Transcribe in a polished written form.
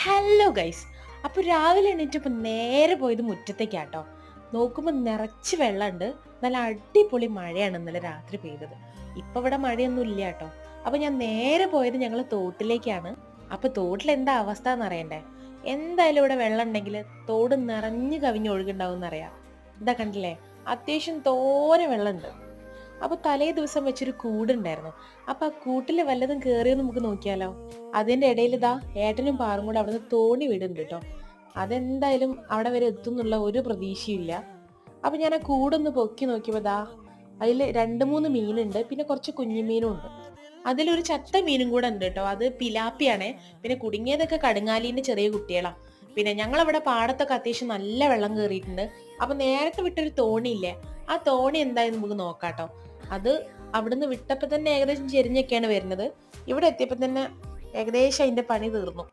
Hello guys. അപ്പോൾ രാവിലെ എണീറ്റപ്പോൾ നേരെ പോയത് മുറ്റത്തേക്കാട്ടോ. നോക്കുമ്പോൾ നിറച്ച് വെള്ളമുണ്ട്. നല്ല അടിപൊളി മഴയാണ് ഇന്നലെ രാത്രി പെയ്തത്. ഇപ്പം ഇവിടെ മഴയൊന്നും ഇല്ല കേട്ടോ. അപ്പോൾ ഞാൻ നേരെ പോയത് ഞങ്ങൾ തോട്ടിലേക്കാണ്. അപ്പോൾ തോട്ടിൽ എന്താ അവസ്ഥ എന്നറിയണ്ടേ? എന്തായാലും ഇവിടെ വെള്ളം ഉണ്ടെങ്കിൽ തോട് നിറഞ്ഞു കവിഞ്ഞ് ഒഴുകുണ്ടാവും എന്നറിയാം. ഇതാ കണ്ടില്ലേ, അത്യാവശ്യം തോനെ വെള്ളമുണ്ട്. അപ്പൊ തലേ ദിവസം വെച്ചൊരു കൂടുണ്ടായിരുന്നു. അപ്പൊ ആ കൂട്ടില് വല്ലതും കേറിയോ നമുക്ക് നോക്കിയാലോ. അതിന്റെ ഇടയിൽ ഇതാ ഏട്ടനും പാറും കൂടെ അവിടുന്ന് തോണി വിടുന്നുണ്ട് കേട്ടോ. അതെന്തായാലും അവിടെ വരെ എത്തും എന്നുള്ള ഒരു പ്രതീക്ഷയില്ല. അപ്പൊ ഞാൻ ആ കൂടൊന്ന് പൊക്കി നോക്കിയപ്പോ ദാ അതിൽ രണ്ട് മൂന്ന് മീനുണ്ട്, പിന്നെ കുറച്ച് കുഞ്ഞുമീനും ഉണ്ട്. അതിലൊരു ചത്ത മീനും കൂടെ ഉണ്ട് കേട്ടോ. അത് പിലാപ്പിയാണേ. പിന്നെ കുടുങ്ങിയതൊക്കെ കടുങ്ങാലീന്റെ ചെറിയ കുട്ടികളാ. പിന്നെ ഞങ്ങളവിടെ പാടത്തൊക്കെ അത്യാവശ്യം നല്ല വെള്ളം കയറിയിട്ടുണ്ട്. അപ്പൊ നേരത്തെ വിട്ടൊരു തോണിയില്ലേ, ആ തോണി എന്തായാലും നമുക്ക് നോക്കാട്ടോ. അത് അവിടുന്ന് വിട്ടപ്പോ തന്നെ ഏകദേശം ചെരിഞ്ഞൊക്കെയാണ് വരുന്നത്. ഇവിടെ എത്തിയപ്പോ തന്നെ ഏകദേശം അതിന്റെ പണി തീർന്നു.